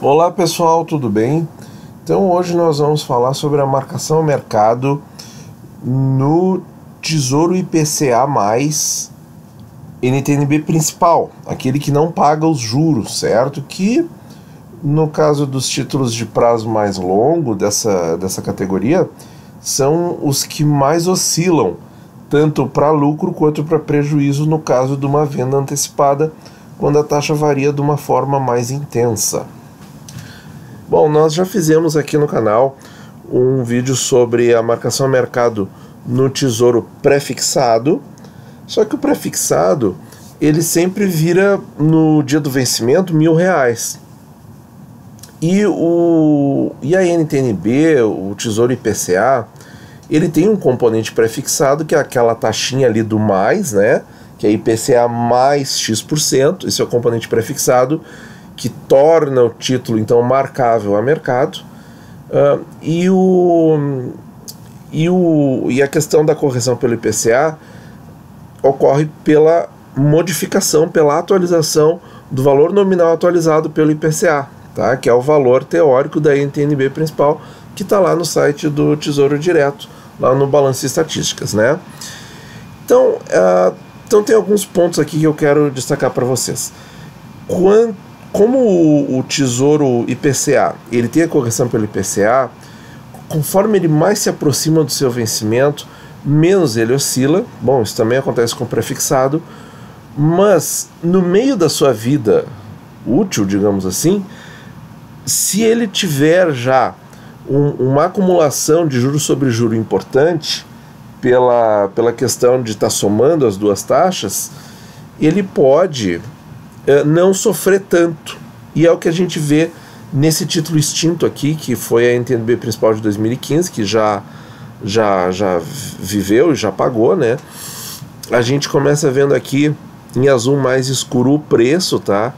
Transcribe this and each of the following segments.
Olá pessoal, tudo bem? Então hoje nós vamos falar sobre a marcação ao mercado no Tesouro IPCA+, NTN-B principal, aquele que não paga os juros, certo? Que no caso dos títulos de prazo mais longo dessa categoria, são os que mais oscilam, tanto para lucro quanto para prejuízo no caso de uma venda antecipada, quando a taxa varia de uma forma mais intensa. Bom, nós já fizemos aqui no canal um vídeo sobre a marcação a mercado no tesouro pré-fixado, só que o pré-fixado ele sempre vira no dia do vencimento R$1.000. E a NTN-B, o tesouro IPCA, ele tem um componente pré-fixado que é aquela taxinha ali do mais, né? Que é IPCA mais X%, esse é o componente pré-fixado, que torna o título então marcável a mercado, e a questão da correção pelo IPCA ocorre pela modificação, pela atualização do valor nominal atualizado pelo IPCA, tá? Que é o valor teórico da NTN-B principal, que está lá no site do Tesouro Direto, lá no Balanço e Estatísticas, né? Então tem alguns pontos aqui que eu quero destacar para vocês. Como o Tesouro IPCA ele tem a correção pelo IPCA, conforme ele mais se aproxima do seu vencimento, menos ele oscila. Bom, isso também acontece com o prefixado, mas no meio da sua vida útil, digamos assim, se ele tiver já uma acumulação de juros sobre juro importante, pela questão de estar somando as duas taxas, ele pode não sofrer tanto, e é o que a gente vê nesse título extinto aqui, que foi a NTN-B principal de 2015, que já viveu e já pagou, né? A gente começa vendo aqui em azul mais escuro o preço, tá?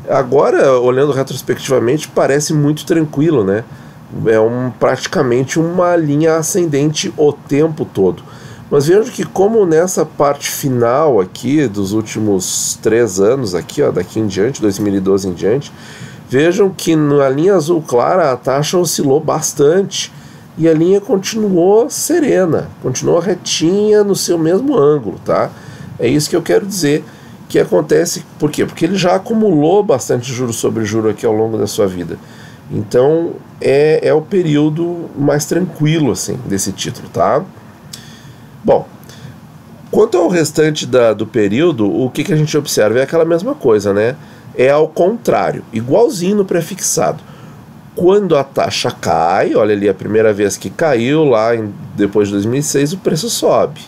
Agora, olhando retrospectivamente, parece muito tranquilo, né? É praticamente uma linha ascendente o tempo todo. Mas vejo que como nessa parte final aqui, dos últimos 3 anos aqui, ó, daqui em diante, 2012 em diante, vejam que na linha azul clara a taxa oscilou bastante e a linha continuou serena, continuou retinha no seu mesmo ângulo, tá? É isso que eu quero dizer que acontece. Por quê? Porque ele já acumulou bastante juro sobre juro aqui ao longo da sua vida. Então é o período mais tranquilo assim desse título, tá? Bom, quanto ao restante do período, o que a gente observa é aquela mesma coisa, né? É ao contrário, igualzinho no prefixado. Quando a taxa cai, olha ali a primeira vez que caiu lá depois de 2006, o preço sobe.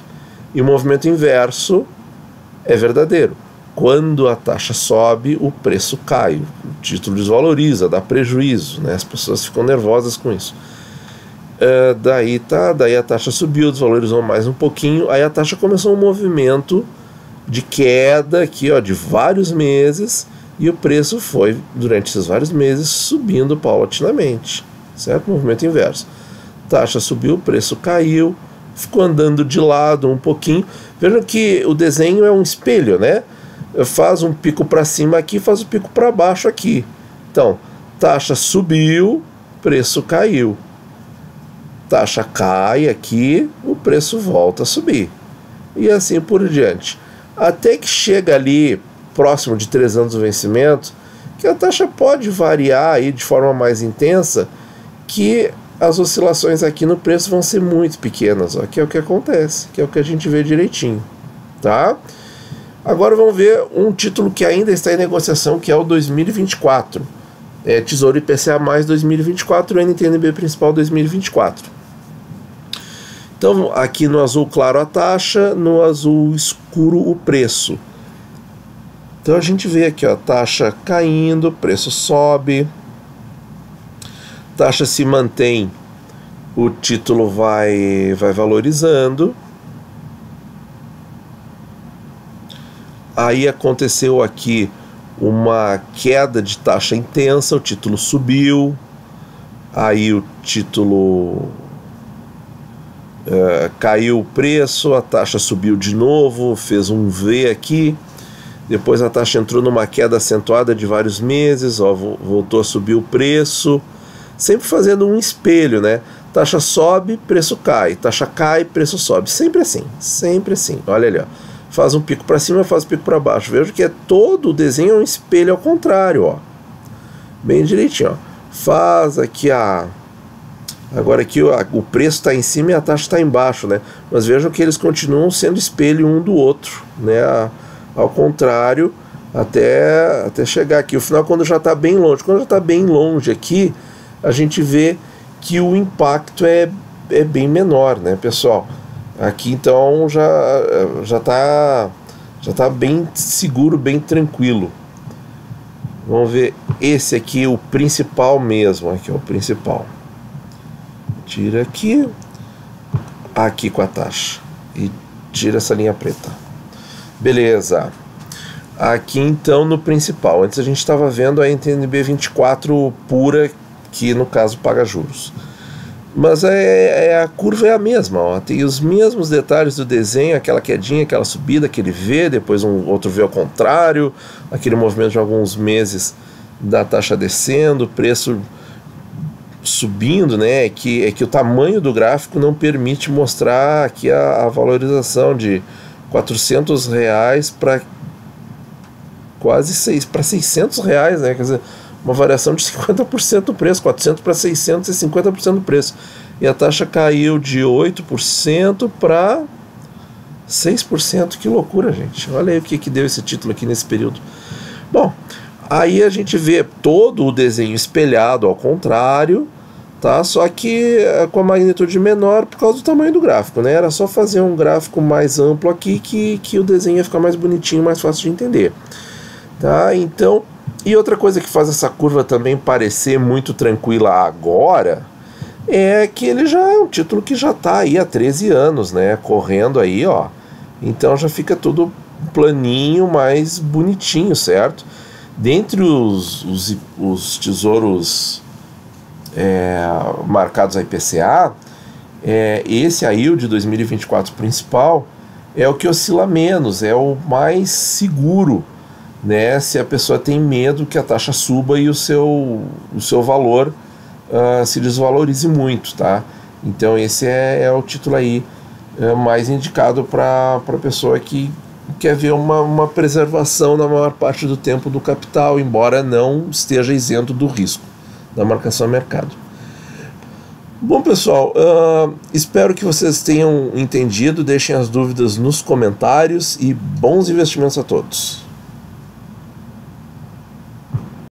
E o movimento inverso é verdadeiro. Quando a taxa sobe, o preço cai, o título desvaloriza, dá prejuízo, né? As pessoas ficam nervosas com isso. Daí a taxa subiu, desvalorizou mais um pouquinho, aí a taxa começou um movimento de queda aqui, ó, de vários meses, e o preço foi, durante esses vários meses, subindo paulatinamente, certo? Movimento inverso. Taxa subiu, o preço caiu, ficou andando de lado um pouquinho. Vejam que o desenho é um espelho, né? Faz um pico para cima aqui, faz um pico para baixo aqui. Então, taxa subiu, preço caiu. Taxa cai aqui, o preço volta a subir. E assim por diante. Até que chega ali, próximo de 3 anos do vencimento, que a taxa pode variar aí de forma mais intensa, que as oscilações aqui no preço vão ser muito pequenas, ó, que é o que acontece, que é o que a gente vê direitinho, tá? Agora vamos ver um título que ainda está em negociação, que é o 2024. Tesouro IPCA mais 2024, NTN-B principal 2024. Então, aqui no azul claro a taxa, no azul escuro o preço. Então a gente vê aqui, ó, taxa caindo, preço sobe, taxa se mantém, o título vai valorizando. Aí aconteceu aqui uma queda de taxa intensa, o título subiu, aí o título caiu o preço, a taxa subiu de novo, fez um V aqui, depois a taxa entrou numa queda acentuada de vários meses, ó, voltou a subir o preço, sempre fazendo um espelho, né? Taxa sobe, preço cai, taxa cai, preço sobe, sempre assim, olha ali, ó. Faz um pico para cima, faz um pico para baixo, veja que todo o desenho é um espelho ao contrário, ó, bem direitinho, ó. Faz aqui agora aqui o preço está em cima e a taxa está embaixo, né? Mas vejam que eles continuam sendo espelho um do outro, né? Ao contrário, até chegar aqui. O final, quando já está bem longe. Quando já está bem longe aqui, a gente vê que o impacto é bem menor, né, pessoal? Aqui, então, já tá bem seguro, bem tranquilo. Vamos ver esse aqui, o principal mesmo. Aqui, ó, o principal. Tira aqui com a taxa e tira essa linha preta. Beleza. Aqui então no principal. Antes a gente estava vendo a NTN-B 24 pura, que no caso paga juros. Mas a curva é a mesma, ó. Tem os mesmos detalhes do desenho, aquela quedinha, aquela subida, aquele V, depois um outro V ao contrário, aquele movimento de alguns meses da taxa descendo, preço subindo, né? É que o tamanho do gráfico não permite mostrar aqui a valorização de R$400 para quase para R$600, né? Quer dizer, uma variação de 50% do preço, 400 para 600 e 50% do preço. E a taxa caiu de 8% para 6%. Que loucura, gente. Olha aí o que deu esse título aqui nesse período. Bom, aí a gente vê todo o desenho espelhado ao contrário, tá? Só que com a magnitude menor por causa do tamanho do gráfico, né? Era só fazer um gráfico mais amplo aqui que o desenho ia ficar mais bonitinho, mais fácil de entender, tá? Então, e outra coisa que faz essa curva também parecer muito tranquila agora é que ele já é um título que já está aí há 13 anos, né? Correndo aí, ó. Então já fica tudo planinho, mais bonitinho, certo? Dentre os tesouros marcados a IPCA, esse aí, o de 2024 principal, é o que oscila menos, é o mais seguro, né? Se a pessoa tem medo que a taxa suba e o seu valor se desvalorize muito, tá? Então esse é o título aí mais indicado para a pessoa que quer ver uma preservação na maior parte do tempo do capital, embora não esteja isento do risco da marcação a mercado. Bom, pessoal, espero que vocês tenham entendido. Deixem as dúvidas nos comentários e bons investimentos a todos.